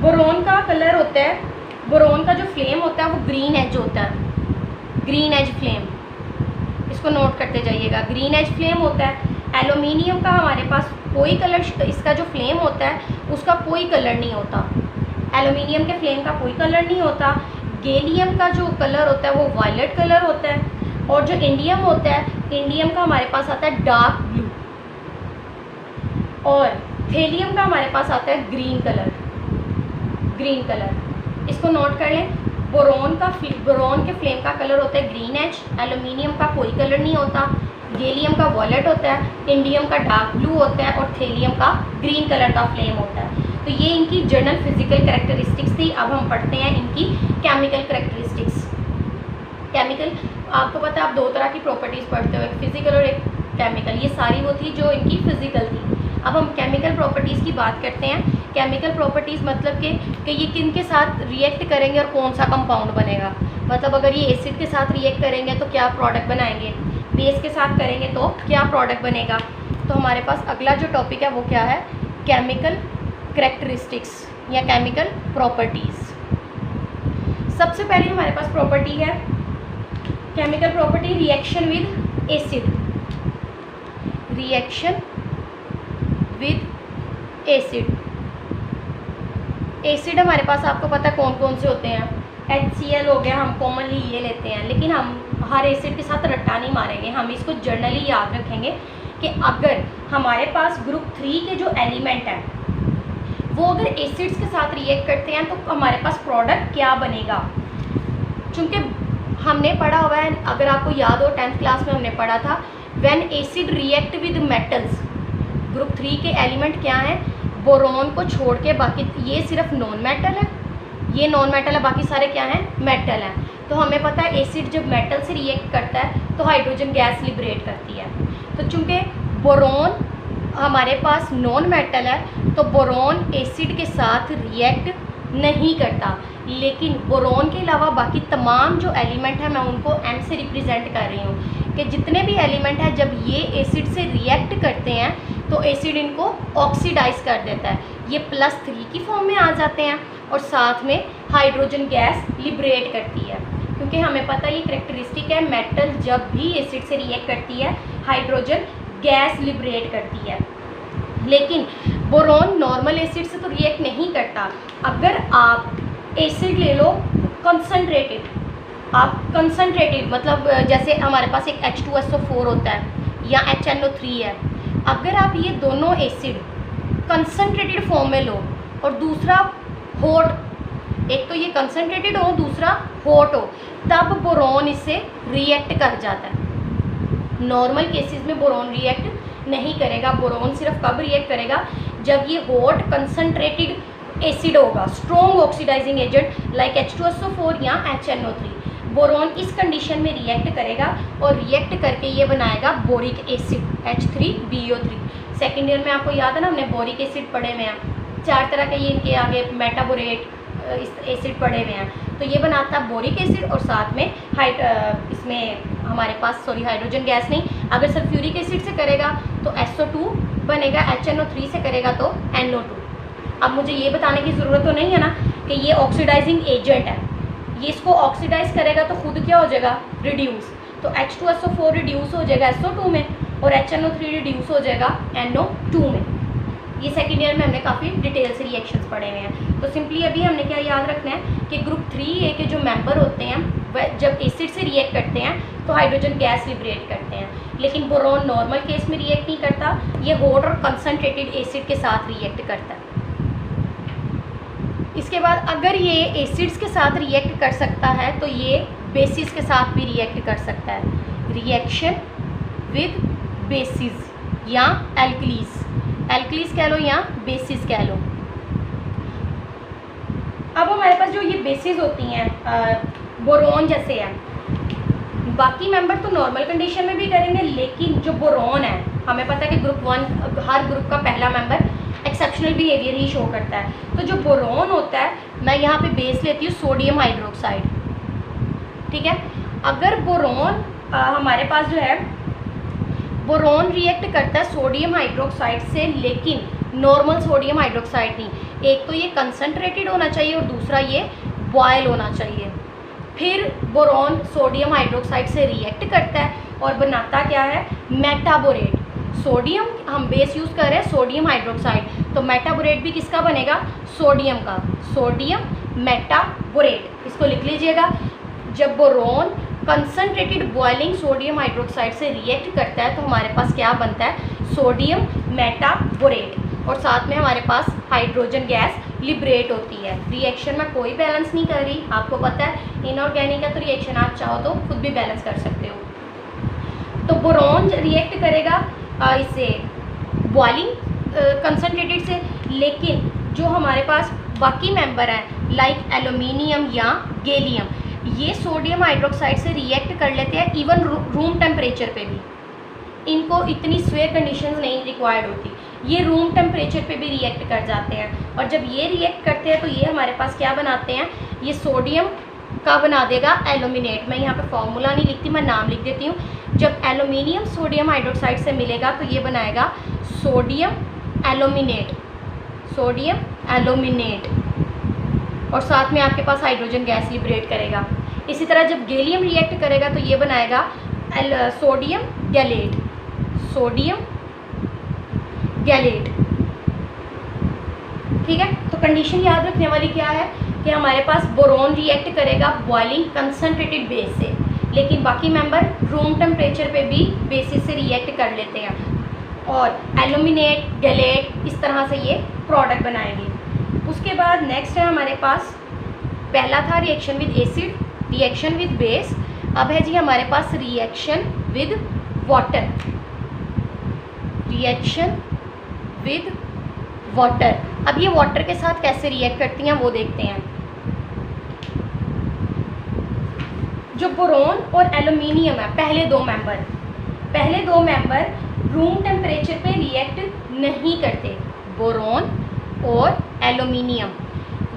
बोरोन का कलर होता है, बोरोन का जो फ्लेम होता है वो ग्रीन एज होता है, ग्रीन एज फ्लेम, इसको नोट करते जाइएगा, ग्रीन एज फ्लेम होता है। एल्यूमिनियम का हमारे पास कोई कलर, इसका जो फ्लेम होता है उसका कोई कलर नहीं होता, एल्यूमिनियम के फ्लेम का कोई कलर नहीं होता। गैलियम का जो कलर होता है वो वायलेट कलर होता है। और जो इंडियम होता है, इंडियम का हमारे पास आता है डार्क ब्लू। और थेलियम का हमारे पास आता है ग्रीन कलर, ग्रीन कलर, इसको नोट कर लें। बोरोन के फ्लेम का कलर होता है ग्रीन एज, एल्यूमिनियम का कोई कलर नहीं होता, गैलियम का वॉयलेट होता है, इंडियम का डार्क ब्लू होता है और थेलियम का ग्रीन कलर का फ्लेम होता है। तो ये इनकी जनरल फिजिकल कैरेक्टरिस्टिक्स थी। अब हम पढ़ते हैं इनकी केमिकल कैरेक्टरिस्टिक्स। केमिकल, आपको पता है आप दो तरह की प्रॉपर्टीज़ पढ़ते हो, एक फिजिकल और एक केमिकल। ये सारी वो थी जो इनकी फिजिकल थी। अब हम केमिकल प्रॉपर्टीज़ की बात करते हैं। केमिकल प्रॉपर्टीज़ मतलब कि ये किन के साथ रिएक्ट करेंगे और कौन सा कंपाउंड बनेगा। मतलब अगर ये एसिड के साथ रिएक्ट करेंगे तो क्या प्रोडक्ट बनाएंगे, बेस के साथ करेंगे तो क्या प्रोडक्ट बनेगा। तो हमारे पास अगला जो टॉपिक है वो क्या है, केमिकल कैरेक्टरिस्टिक्स या केमिकल प्रॉपर्टीज़। सबसे पहले हमारे पास प्रॉपर्टी है chemical property, reaction with acid, reaction with acid. Acid हमारे पास आपको पता है कौन कौन से होते हैं, HCl हो गया, हम कॉमनली ये लेते हैं, लेकिन हम हर एसिड के साथ रट्टा नहीं मारेंगे, हम इसको जनरली याद रखेंगे कि अगर हमारे पास ग्रुप 3 के जो एलिमेंट हैं वो अगर एसिड्स के साथ रिएक्ट करते हैं तो हमारे पास प्रोडक्ट क्या बनेगा। चूँकि हमने पढ़ा हुआ है, अगर आपको याद हो 10th क्लास में हमने पढ़ा था, when acid react with metals, group 3 के एलिमेंट क्या हैं, बोरोन को छोड़ के बाकी ये सिर्फ नॉन मेटल है, ये नॉन मेटल है, बाकी सारे क्या हैं, मेटल हैं। तो हमें पता है एसिड जब मेटल से रिएक्ट करता है तो हाइड्रोजन गैस लिबरेट करती है। तो चूँकि बोरोन हमारे पास नॉन मेटल है तो बोरोन एसिड के साथ रिएक्ट नहीं करता, लेकिन बोरोन के अलावा बाकी तमाम जो एलिमेंट है मैं उनको M से रिप्रेजेंट कर रही हूँ कि जितने भी एलिमेंट हैं जब ये एसिड से रिएक्ट करते हैं तो एसिड इनको ऑक्सीडाइज कर देता है, ये +3 की फॉर्म में आ जाते हैं और साथ में हाइड्रोजन गैस लिबरेट करती है। क्योंकि हमें पता है ये करेक्टरिस्टिक है, मेटल जब भी एसिड से रिएक्ट करती है हाइड्रोजन गैस लिबरेट करती है। लेकिन बोरोन नॉर्मल एसिड से तो रिएक्ट नहीं करता। अगर आप एसिड ले लो कंसनट्रेटेड, आप कंसनट्रेटेड मतलब जैसे हमारे पास एक H2SO4 होता है या HNO3 है, अगर आप ये दोनों एसिड कंसनट्रेटेड फॉर्म में लो और दूसरा हॉट, एक तो ये कंसनट्रेटेड हो दूसरा हॉट हो, तब बोरोन इससे रिएक्ट कर जाता है। नॉर्मल केसेस में बोरोन रिएक्ट नहीं करेगा। बोरोन सिर्फ कब रिएक्ट करेगा, जब ये हॉट कंसनट्रेटेड एसिड होगा, strong oxidizing agent like H2SO4 या HNO3। बोरोन इस कंडीशन में रिएक्ट करेगा और रिएक्ट करके ये बनाएगा boric acid H3BO3। Second year में आपको याद है ना, हमने बोरिक एसिड पढ़े हुए हैं, 4 तरह के ये इनके आगे मेटाबोरेट एसिड पढ़े हुए हैं। तो ये बनाता है बोरिक एसिड और साथ में इसमें हमारे पास हाइड्रोजन गैस नहीं, अगर सल्फ्यूरिक एसिड से करेगा तो SO2 बनेगा, HNO3 से करेगा तो NO2। अब मुझे ये बताने की ज़रूरत तो नहीं है ना कि ये ऑक्सीडाइजिंग एजेंट है, ये इसको ऑक्सीडाइज करेगा तो खुद क्या हो जाएगा, रिड्यूस। तो H2SO4 रिड्यूस हो जाएगा SO2 में और HNO3 रिड्यूस हो जाएगा NO2 में। ये सेकेंड ईयर में हमने काफ़ी डिटेल से रिएक्शंस पढ़े हुए हैं। तो सिंपली अभी हमने क्या याद रखना है कि ग्रुप 3A के जो मेंबर होते हैं वह जब एसिड से रिएक्ट करते हैं तो हाइड्रोजन गैस लिबरेट करते हैं, लेकिन बोरॉन नॉर्मल केस में रिएक्ट नहीं करता, ये हॉट और कंसनट्रेटेड एसिड के साथ रिएक्ट करता है। इसके बाद अगर ये एसिड्स के साथ रिएक्ट कर सकता है तो ये बेसिस के साथ भी रिएक्ट कर सकता है। रिएक्शन विद बेसिस या एल्कलीज, एल्कलीज कह लो या बेसिस कह लो। अब हमारे पास जो ये बेसिस होती हैं बोरॉन जैसे है, बाकी मेंबर तो नॉर्मल कंडीशन में भी करेंगे, लेकिन जो बोरॉन है हमें पता है कि ग्रुप 1 हर ग्रुप का पहला मेंबर एक्सेप्शनल बिहेवियर ही शो करता है। तो जो बोरॉन होता है, मैं यहाँ पे बेस लेती हूँ सोडियम हाइड्रोक्साइड, ठीक है। अगर बोरॉन हमारे पास जो है बोरॉन रिएक्ट करता है सोडियम हाइड्रोक्साइड से, लेकिन नॉर्मल सोडियम हाइड्रोक्साइड नहीं, एक तो ये कंसनट्रेटेड होना चाहिए और दूसरा ये बॉयल होना चाहिए। फिर बोरॉन सोडियम हाइड्रोक्साइड से रिएक्ट करता है और बनाता क्या है, मेटाबोरेट। सोडियम हम बेस यूज़ कर रहे हैं सोडियम हाइड्रोक्साइड, तो मेटाबोरेट भी किसका बनेगा, सोडियम का, सोडियम मेटाबोरेट। इसको लिख लीजिएगा। जब boron concentrated boiling sodium hydroxide से रिएक्ट करता है तो हमारे पास क्या बनता है, सोडियम मेटाबोरेट, और साथ में हमारे पास हाइड्रोजन गैस लिबरेट होती है। रिएक्शन में कोई बैलेंस नहीं कर रही, आपको पता है इनऑर्गेनिक है तो रिएक्शन आप चाहो तो खुद भी बैलेंस कर सकते हो। तो बोरॉन रिएक्ट करेगा इससे बॉइलिंग कंसनट्रेटेड से, लेकिन जो हमारे पास बाकी मेंबर हैं लाइक एल्यूमिनियम या गैलियम, ये सोडियम हाइड्रोक्साइड से रिएक्ट कर लेते हैं इवन रूम टेम्परेचर पे भी। इनको इतनी स्वेयर कंडीशंस नहीं रिक्वायर्ड होती, ये रूम टेम्परेचर पे भी रिएक्ट कर जाते हैं। और जब ये रिएक्ट करते हैं तो ये हमारे पास क्या बनाते हैं, ये सोडियम का बना देगा एल्यूमिनेट। मैं यहाँ पे फॉर्मूला नहीं लिखती, मैं नाम लिख देती हूँ। जब एल्यूमिनियम सोडियम हाइड्रोक्साइड से मिलेगा तो ये बनाएगा सोडियम एल्यूमिनेट, सोडियम एल्यूमिनेट, और साथ में आपके पास हाइड्रोजन गैस लिबरेट करेगा। इसी तरह जब गैलियम रिएक्ट करेगा तो ये बनाएगा सोडियम गैलेट, सोडियम गैलेट, ठीक है। तो कंडीशन याद रखने वाली क्या है कि हमारे पास बोरॉन रिएक्ट करेगा बॉइलिंग कंसनट्रेटेड बेस से, लेकिन बाकी मेंबर रूम टेम्परेचर पे भी बेसिस से रिएक्ट कर लेते हैं और एल्यूमिनेट गैलेट इस तरह से ये प्रोडक्ट बनाएंगे। उसके बाद नेक्स्ट है हमारे पास, पहला था reaction with acid, reaction with base, अब है जी हमारे पास reaction with water, reaction with water. अब ये वाटर के साथ कैसे रिएक्ट करती हैं वो देखते हैं। जो बोरॉन और एल्यूमिनियम है, पहले दो मेंबर रूम टेम्परेचर पे रिएक्ट नहीं करते। बोरॉन और एल्यूमिनियम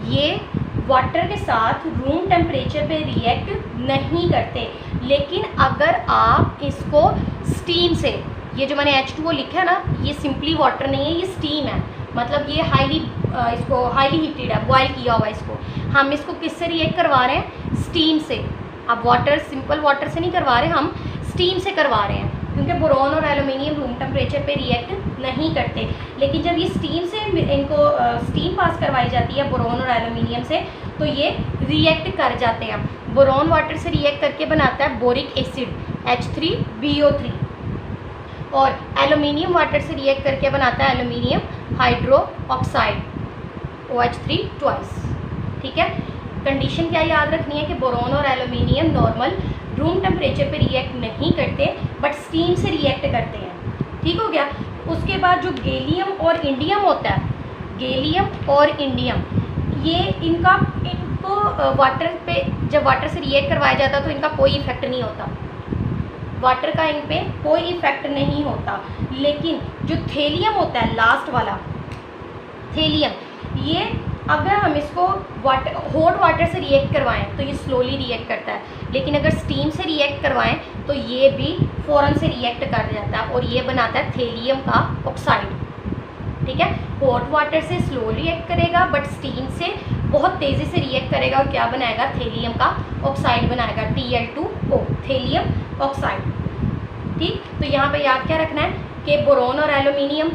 ये वाटर के साथ रूम टेम्परेचर पे रिएक्ट नहीं करते, लेकिन अगर आप इसको स्टीम से, ये जो मैंने H2O लिखा है ना, ये सिंपली वाटर नहीं है, ये स्टीम है, मतलब ये हाईली हीटेड है, बॉयल किया हुआ है। इसको हम इसको किससे रिएक्ट करवा रहे हैं, स्टीम से। अब वाटर सिंपल वाटर से नहीं करवा रहे, हम स्टीम से करवा रहे हैं, क्योंकि बोरॉन और एल्यूमिनियम रूम टेम्परेचर पे रिएक्ट नहीं करते। लेकिन जब ये स्टीम से इनको स्टीम पास करवाई जाती है बोरॉन और एल्यूमिनियम से, तो ये रिएक्ट कर जाते हैं। बोरॉन वाटर से रिएक्ट करके बनाता है बोरिक एसिड H3BO3, और एल्यूमिनियम वाटर से रिएक्ट करके बनाता है aluminium hydro oxide OH3 twice, ठीक है। कंडीशन क्या याद रखनी है कि बोरॉन और एल्यूमिनियम नॉर्मल रूम टेम्परेचर पे रिएक्ट नहीं करते, बट स्टीम से रिएक्ट करते हैं, ठीक हो गया। उसके बाद जो गैलियम और इंडियम होता है, गैलियम और इंडियम, ये इनको वाटर पे जब वाटर से रिएक्ट करवाया जाता है तो इनका कोई इफेक्ट नहीं होता, वाटर का इन पे कोई इफेक्ट नहीं होता। लेकिन जो थेलियम होता है, लास्ट वाला थेलियम, ये अगर हम इसको हॉट वाटर से रिएक्ट करवाएं तो ये स्लोली रिएक्ट करता है, लेकिन अगर स्टीम से रिएक्ट करवाएं तो ये भी फ़ौरन से रिएक्ट कर जाता है और ये बनाता है थेलियम का ऑक्साइड, ठीक है। हॉट वाटर से स्लो रिएक्ट करेगा, बट स्टीम से बहुत तेज़ी से रिएक्ट करेगा और क्या बनाएगा, थेलियम का ऑक्साइड बनाएगा, Tl2O, थेलियम ऑक्साइड। ठीक, तो यहाँ पे याद क्या रखना है कि बोरोन और एल्यूमिनियम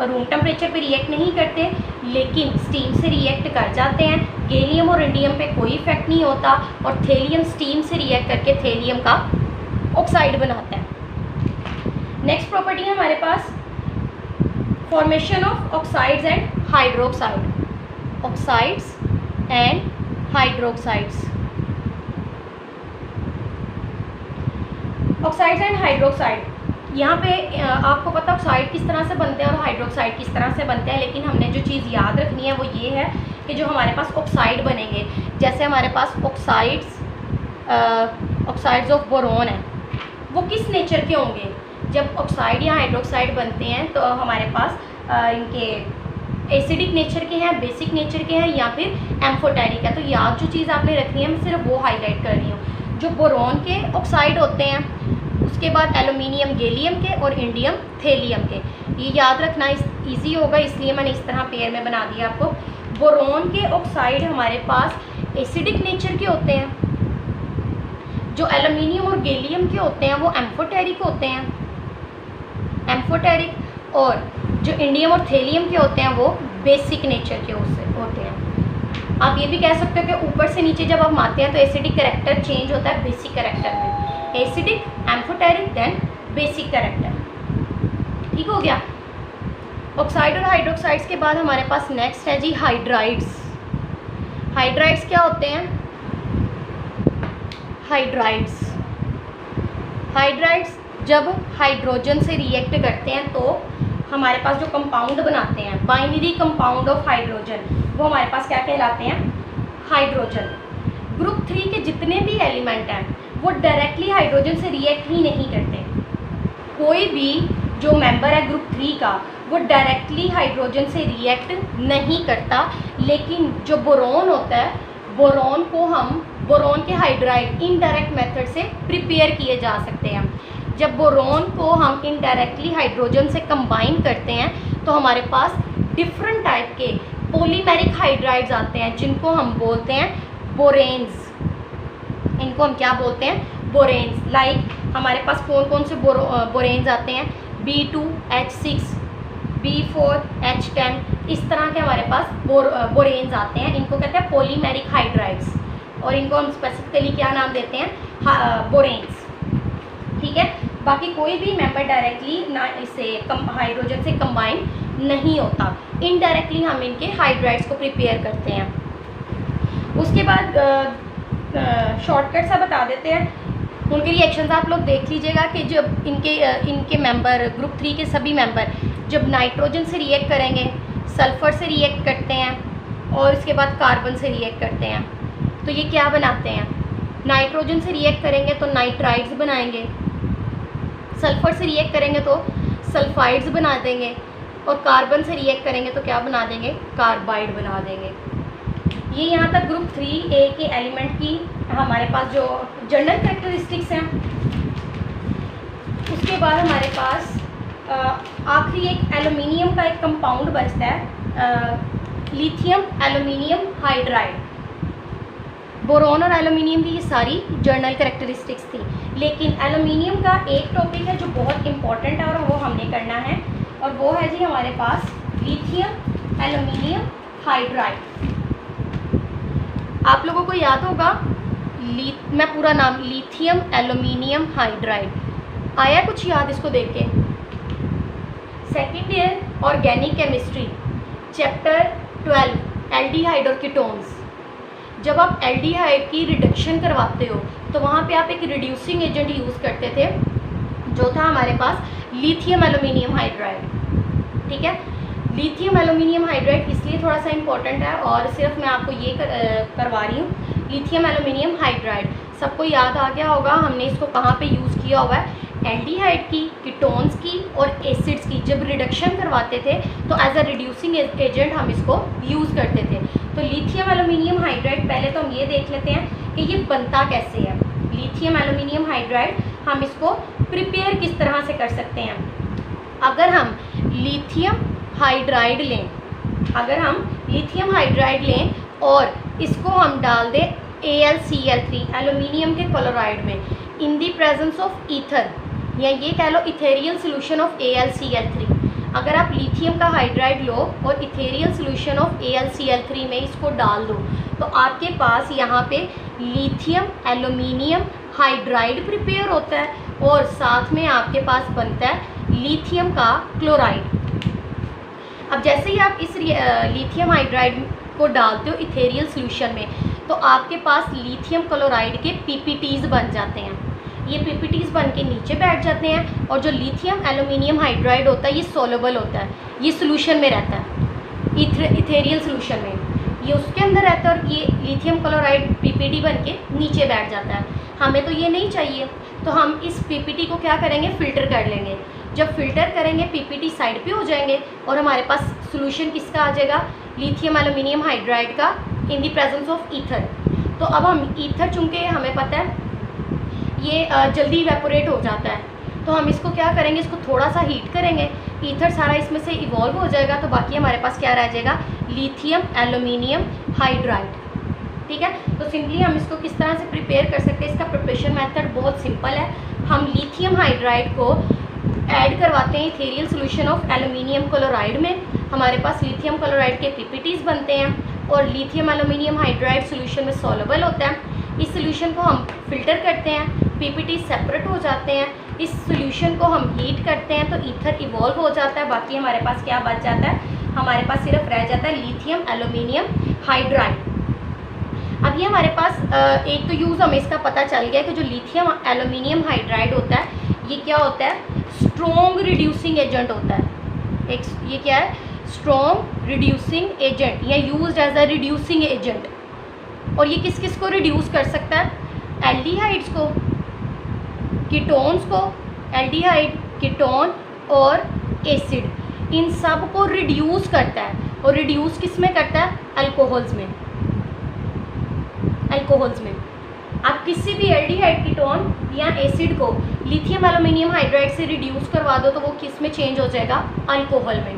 रूम टेम्परेचर पे रिएक्ट नहीं करते, लेकिन स्टीम से रिएक्ट कर जाते हैं। गैलियम और इंडियम पे कोई इफेक्ट नहीं होता, और थेलियम स्टीम से रिएक्ट करके थेलियम का ऑक्साइड बनाता है। नेक्स्ट प्रॉपर्टी है हमारे पास formation of oxides and hydroxide, oxides and hydroxides. Oxides and hydroxide, यहाँ पे आपको पता ऑक्साइड किस तरह से बनते हैं और हाइड्रोक्साइड किस तरह से बनते हैं, लेकिन हमने जो चीज़ याद रखनी है वो ये है कि जो हमारे पास ऑक्साइड बनेंगे, जैसे हमारे पास ऑक्साइड्स ऑफ बोरोन है, वो किस नेचर के होंगे। जब ऑक्साइड या हाइड्रोक्साइड बनते हैं तो हमारे पास इनके एसिडिक नेचर के हैं, बेसिक नेचर के हैं, या फिर एम्फोटेरिक है। तो याद जो चीज़ आपने रखनी है मैं सिर्फ वो हाईलाइट कर रही हूँ। जो बोरोन के ऑक्साइड होते हैं, उसके बाद एल्यूमिनियम गैलियम के और इंडियम थेलियम के, ये याद रखना इजी होगा, इसलिए मैंने इस तरह पेयर में बना दिया आपको। बोरोन के ऑक्साइड हमारे पास एसिडिक नेचर के होते हैं, जो एल्यूमिनियम और गैलियम के होते हैं वो एम्फोटेरिक होते हैं, एम्फोटेरिक, और जो इंडियम और थेलियम के होते हैं वो बेसिक नेचर के होते हैं। आप ये भी कह सकते हो कि ऊपर से नीचे जब आप मारते हैं तो एसिडिक कैरेक्टर चेंज होता है बेसिक कैरेक्टर में, acidic, amphoteric, then basic character. ठीक हो गया। ऑक्साइड और हाइड्रोक्साइड्स के बाद हमारे पास नेक्स्ट है जी हाइड्राइड्स। हाइड्राइड्स क्या होते हैं, हाइड्राइड्स जब हाइड्रोजन से रिएक्ट करते हैं तो हमारे पास जो कंपाउंड बनाते हैं, बाइनरी कंपाउंड ऑफ हाइड्रोजन, वो हमारे पास क्या कहलाते हैं, हाइड्रोजन। ग्रुप 3 के जितने भी एलिमेंट हैं वो डायरेक्टली हाइड्रोजन से रिएक्ट ही नहीं करते। कोई भी जो मेंबर है ग्रुप 3 का वो डायरेक्टली हाइड्रोजन से रिएक्ट नहीं करता, लेकिन जो बोरोन होता है, बोरोन के हाइड्राइड इनडायरेक्ट मेथड से प्रिपेयर किए जा सकते हैं। जब बोरोन को हम इनडायरेक्टली हाइड्रोजन से कंबाइन करते हैं तो हमारे पास डिफरेंट टाइप के पॉलीमेरिक हाइड्राइड्स आते हैं, जिनको हम बोलते हैं बोरेन्स। इनको हम क्या बोलते हैं, बोरेन्स। लाइक हमारे पास कौन कौन से बोरेन्स आते हैं, B2H6, B4H10, इस तरह के हमारे पास बोरेन्स आते हैं। इनको कहते हैं पॉलीमेरिक हाइड्राइड्स, और इनको हम स्पेसिफिकली क्या नाम देते हैं, बोरेन्स। ठीक है। बाकी कोई भी मेंबर डायरेक्टली ना इसे हाइड्रोजन से कंबाइन नहीं होता, इनडायरेक्टली हम इनके हाइड्राइड्स को प्रिपेयर करते हैं। उसके बाद शॉर्टकट सा बता देते हैं, उनके रिएक्शंस आप लोग देख लीजिएगा कि जब इनके मेंबर ग्रुप 3 के सभी मेंबर जब नाइट्रोजन से रिएक्ट करेंगे, सल्फ़र से रिएक्ट करते हैं और इसके बाद कार्बन से रिएक्ट करते हैं, तो ये क्या बनाते हैं, नाइट्रोजन से रिएक्ट करेंगे तो नाइट्राइड्स बनाएंगे, सल्फ़र से रिएक्ट करेंगे तो सल्फाइड्स बना देंगे, और कार्बन से रिएक्ट करेंगे तो क्या बना देंगे, कार्बाइड बना देंगे। ये यहाँ तक ग्रुप 3A के एलिमेंट की हमारे पास जो जनरल कैरेक्टरिस्टिक्स हैं। उसके बाद हमारे पास आखिरी एक एल्यूमिनियम का एक कंपाउंड बचता है, लिथियम एल्यूमिनियम हाइड्राइड। बोरोन और एल्यूमिनियम की ये सारी जर्नल कैरेक्टरिस्टिक्स थी, लेकिन एल्यूमिनियम का एक टॉपिक है जो बहुत इंपॉर्टेंट है और वो हमने करना है, और वो है जी हमारे पास लिथियम एल्यूमिनियम हाइड्राइड। आप लोगों को याद होगा, मैं पूरा नाम लिथियम एल्यूमिनियम हाइड्राइड, आया कुछ याद इसको देख के। Second year organic chemistry chapter 12 aldehyde और कीटोन्स। जब आप एल्डिहाइड की रिडक्शन करवाते हो तो वहाँ पे आप एक रिड्यूसिंग एजेंट यूज़ करते थे, जो था हमारे पास लिथियम एल्यूमिनियम हाइड्राइड। ठीक है, लिथियम एल्यूमिनियम हाइड्राइड इसलिए थोड़ा सा इंपॉर्टेंट है, और सिर्फ मैं आपको ये करवा रही हूँ। लिथियम एल्यूमिनियम हाइड्राइड सबको याद आ गया होगा, हमने इसको कहाँ पे यूज़ किया हुआ है, एल्डिहाइड की, कीटोन्स की और एसिड्स की जब रिडक्शन करवाते थे तो एज अ रिड्यूसिंग एजेंट हम इसको यूज़ करते थे। तो लिथियम एल्यूमिनियम हाइड्राइड पहले तो हम ये देख लेते हैं कि ये बनता कैसे है। लिथियम एल्यूमिनियम हाइड्राइड हम इसको प्रिपेयर किस तरह से कर सकते हैं। अगर हम लिथियम हाइड्राइड लें, अगर हम लिथियम हाइड्राइड लें और इसको हम डाल दें AlCl3 एल्यूमिनियम के क्लोराइड में इन दी प्रेजेंस ऑफ ईथर, या ये कह लो इथेरियल सोल्यूशन ऑफ AlCl3, अगर आप लिथियम का हाइड्राइड लो और इथेरियल सोल्यूशन ऑफ AlCl3 में इसको डाल दो तो आपके पास यहाँ पे लिथियम एल्यूमिनियम हाइड्राइड प्रिपेयर होता है और साथ में आपके पास बनता है लिथियम का क्लोराइड। अब जैसे ही आप इस लिथियम हाइड्राइड को डालते हो इथेरियल सोल्यूशन में तो आपके पास लिथियम क्लोराइड के PPTs बन जाते हैं। ये PPTs बन के नीचे बैठ जाते हैं और जो लिथियम एल्यूमिनियम हाइड्राइड होता है ये सोलबल होता है, ये सोल्यूशन में रहता है इथेरियल सोल्यूशन में, ये उसके अंदर रहता है और ये लिथियम क्लोराइड PPT बन के नीचे बैठ जाता है। हमें तो ये नहीं चाहिए, तो हम इस PPT को क्या करेंगे, फ़िल्टर कर लेंगे। जब फिल्टर करेंगे PPT साइड पे हो जाएंगे और हमारे पास सोल्यूशन किसका आ जाएगा, लिथियम एल्यूमिनियम हाइड्राइड का इन दी प्रेजेंस ऑफ ईथर। तो अब हम ईथर, चूँकि हमें पता है ये जल्दी इवेपोरेट हो जाता है, तो हम इसको क्या करेंगे, इसको थोड़ा सा हीट करेंगे, ईथर सारा इसमें से इवॉल्व हो जाएगा, तो बाकी हमारे पास क्या रह जाएगा, लिथियम एल्यूमिनियम हाइड्राइड। ठीक है, तो सिंपली हम इसको किस तरह से प्रिपेयर कर सकते हैं, इसका प्रिपरेशन मेथड बहुत सिंपल है। हम लिथियम हाइड्राइड को ऐड करवाते हैं ethereal solution of aluminium chloride में, हमारे पास लिथियम क्लोराइड के PPTs बनते हैं और लिथियम एल्यूमिनियम हाइड्राइड सोल्यूशन में सॉल्युबल होता है। इस सोल्यूशन को हम फिल्टर करते हैं, PPT सेपरेट हो जाते हैं, इस सोल्यूशन को हम हीट करते हैं तो ईथर इवॉल्व हो जाता है, बाकी हमारे पास क्या बच जाता है, हमारे पास सिर्फ रह जाता है लिथियम एल्यूमिनियम हाइड्राइड। अब ये हमारे पास एक तो यूज़ हमें इसका पता चल गया कि जो लिथियम एल्यूमिनियम हाइड्राइड होता है ये क्या होता है, स्ट्रॉन्ग रिड्यूसिंग एजेंट होता है। एक ये क्या है, स्ट्रॉन्ग रिड्यूसिंग एजेंट या used as a reducing agent. और ये किस किस को रिड्यूस कर सकता है, एल्डिहाइड्स को, कीटोन्स को, एल्डिहाइड, कीटोन और एसिड, इन सब को रिड्यूस करता है। और रिड्यूस किस में करता है, अल्कोहल्स में। अल्कोहल्स में आप किसी भी एल्डिहाइड, कीटोन या एसिड को लिथियम एल्यूमिनियम हाइड्राइड से रिड्यूस करवा दो तो वो किस में चेंज हो जाएगा, अल्कोहल में।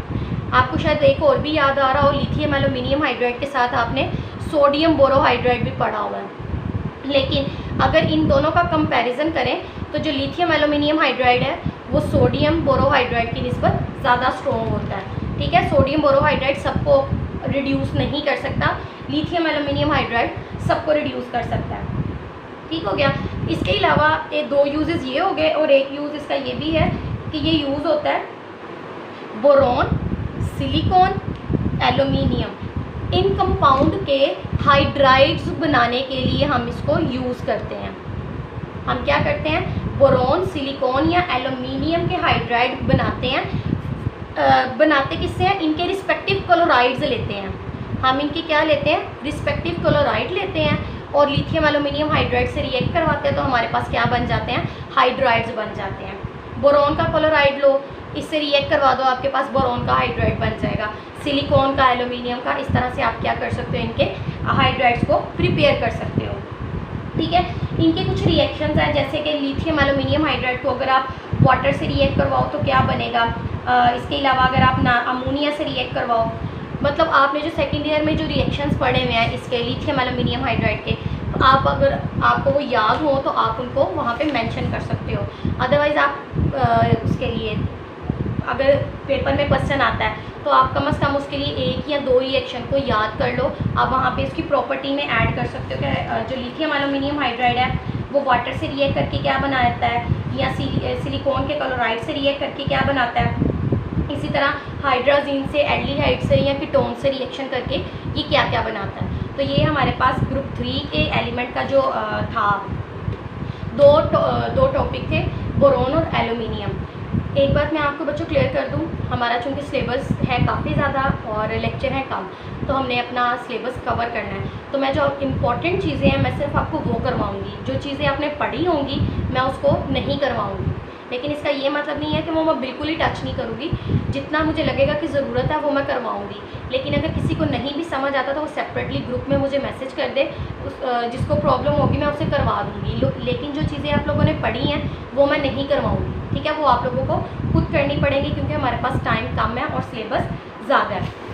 आपको शायद एक और भी याद आ रहा हो, लिथियम एल्यूमिनियम हाइड्राइड के साथ आपने सोडियम बोरोहाइड्राइड भी पढ़ा हुआ है। लेकिन अगर इन दोनों का कंपैरिजन करें तो जो लिथियम एल्यूमिनियम हाइड्राइड है वो सोडियम बोरोहाइड्राइड की निस्बत ज़्यादा स्ट्रॉन्ग होता है। ठीक है, सोडियम बोरोहाइड्राइड सबको रिड्यूस नहीं कर सकता, लिथियम एल्यूमिनियम हाइड्राइड सबको रिड्यूस कर सकता है। ठीक हो गया। इसके अलावा ये दो यूजेस ये हो गए और एक यूज़ इसका ये भी है कि ये यूज़ होता है बोरॉन, सिलिकॉन, एल्यूमिनियम, इन कंपाउंड के हाइड्राइड्स बनाने के लिए हम इसको यूज़ करते हैं। हम क्या करते हैं, बोरॉन, सिलिकॉन या एल्यूमिनियम के हाइड्राइड बनाते हैं। बनाते किससे हैं, इनके रिस्पेक्टिव क्लोराइड्स लेते हैं हम, इनके क्या लेते हैं, रिस्पेक्टिव क्लोराइड लेते हैं और लिथियम एल्यूमिनियम हाइड्राइड से रिएक्ट करवाते हैं तो हमारे पास क्या बन जाते हैं, हाइड्राइड्स बन जाते हैं। बोरॉन का क्लोराइड लो, इससे रिएक्ट करवा दो, आपके पास बोरॉन का हाइड्राइड बन जाएगा। सिलिकॉन का, एल्यूमिनियम का, इस तरह से आप क्या कर सकते हो, इनके हाइड्राइड्स को प्रिपेयर कर सकते हो। ठीक है, इनके कुछ रिएक्शंस हैं, जैसे कि लिथियम एल्यूमिनियम हाइड्राइड को अगर आप वाटर से रिएक्ट करवाओ तो क्या बनेगा। इसके अलावा अगर आप अमोनिया से रिएक्ट करवाओ, मतलब आपने जो सेकेंड ईयर में जो रिएक्शंस पढ़े हुए हैं इसके लिथियम एल्यूमिनियम हाइड्राइड के, तो आप अगर आपको वो याद हो तो आप उनको वहाँ पे मेंशन कर सकते हो। अदरवाइज़ आप उसके लिए अगर पेपर में क्वेश्चन आता है तो आप कम से कम उसके लिए एक या दो रिएक्शन को याद कर लो, आप वहाँ पे इसकी प्रॉपर्टी में ऐड कर सकते हो कि जो लिथियम एल्यूमिनियम हाइड्राइड है वो वाटर से रिएक्ट करके क्या बनाता है, या सिलिकॉन के क्लोराइड से रिएक्ट करके क्या बनाता है। इसी तरह हाइड्राजीन से, एल्डिहाइड से या कीटोन से रिएक्शन करके ये क्या क्या बनाता है। तो ये हमारे पास ग्रुप 3 के एलिमेंट का जो था, दो टॉपिक थे, बोरॉन और एल्यूमिनियम। एक बात मैं आपको बच्चों क्लियर कर दूं, हमारा चूँकि सिलेबस है काफ़ी ज़्यादा और लेक्चर है कम, तो हमने अपना सिलेबस कवर करना है। तो मैं जो इम्पॉर्टेंट चीज़ें हैं मैं सिर्फ आपको वो करवाऊँगी, जो चीज़ें आपने पढ़ी होंगी मैं उसको नहीं करवाऊँगी। लेकिन इसका ये मतलब नहीं है कि वो मैं बिल्कुल ही टच नहीं करूँगी। जितना मुझे लगेगा कि ज़रूरत है वो मैं करवाऊँगी। लेकिन अगर किसी को नहीं भी समझ आता तो वो सेपरेटली ग्रुप में मुझे मैसेज कर दे, जिसको प्रॉब्लम होगी मैं उसे करवा दूँगी। लेकिन जो चीज़ें आप लोगों ने पढ़ी हैं वो मैं नहीं करवाऊँगी, ठीक है। वो आप लोगों को खुद करनी पड़ेगी क्योंकि हमारे पास टाइम कम है और सिलेबस ज़्यादा है।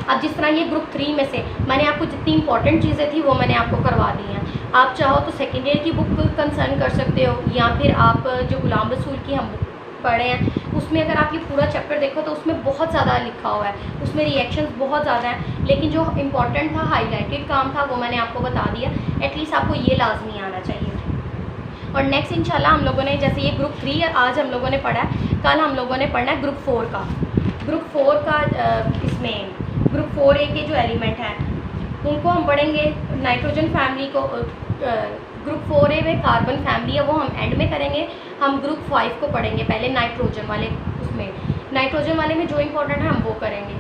अब जिस तरह ये ग्रुप 3 में से मैंने आपको जितनी इंपॉर्टेंट चीज़ें थी वो मैंने आपको करवा दी हैं। आप चाहो तो सेकेंड ईयर की बुक कंसर्न कर सकते हो, या फिर आप जो गुलाम रसूल की हम बुक पढ़े हैं उसमें अगर आप ये पूरा चैप्टर देखो तो उसमें बहुत ज़्यादा लिखा हुआ है, उसमें रिएक्शंस बहुत ज़्यादा हैं। लेकिन जो इंपॉर्टेंट था, हाईलाइटेड काम था, वो मैंने आपको बता दिया। एटलीस्ट आपको ये लाजमी आना चाहिए। और नेक्स्ट इंशाल्लाह हम लोगों ने, जैसे ये ग्रुप 3 आज हम लोगों ने पढ़ा है, कल हम लोगों ने पढ़ना है ग्रुप 4 का। ग्रुप 4 का इसमें ग्रुप 4A के जो एलिमेंट हैं उनको हम पढ़ेंगे। नाइट्रोजन फैमिली को ग्रुप 4A में कार्बन फैमिली है वो हम एंड में करेंगे। हम ग्रुप 5 को पढ़ेंगे पहले, नाइट्रोजन वाले, उसमें नाइट्रोजन वाले में जो इंपॉर्टेंट है हम वो करेंगे,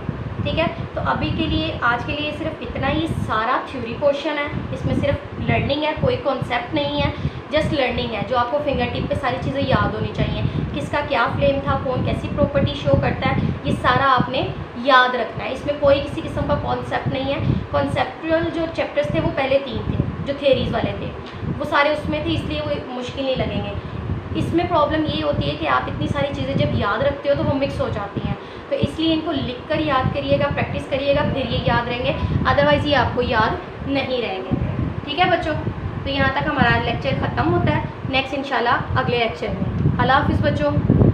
ठीक है। तो अभी के लिए, आज के लिए सिर्फ इतना ही। सारा थ्योरी पोर्शन है, इसमें सिर्फ लर्निंग है, कोई कॉन्सेप्ट नहीं है, जस्ट लर्निंग है। जो आपको फिंगर टिप पे सारी चीज़ें याद होनी चाहिए, किसका क्या फ्लेम था, कौन कैसी प्रॉपर्टी शो करता है, ये सारा आपने याद रखना है। इसमें कोई किसी किस्म का कॉन्सेप्ट नहीं है। कॉन्सेप्चुअल जो चैप्टर्स थे वो पहले 3 थे जो थेरीज़ वाले थे, वो सारे उसमें थे, इसलिए वो मुश्किल नहीं लगेंगे। इसमें प्रॉब्लम ये होती है कि आप इतनी सारी चीज़ें जब याद रखते हो तो वो मिक्स हो जाती हैं, तो इसलिए इनको लिख कर याद करिएगा, प्रैक्टिस करिएगा, फिर ये याद रहेंगे, अदरवाइज़ ये आपको याद नहीं रहेंगे, ठीक है बच्चों। तो यहाँ तक हमारा लेक्चर ख़त्म होता है। नेक्स्ट इंशाल्लाह अगले लेक्चर में। अल्लाह हाफ़िज़ बच्चों।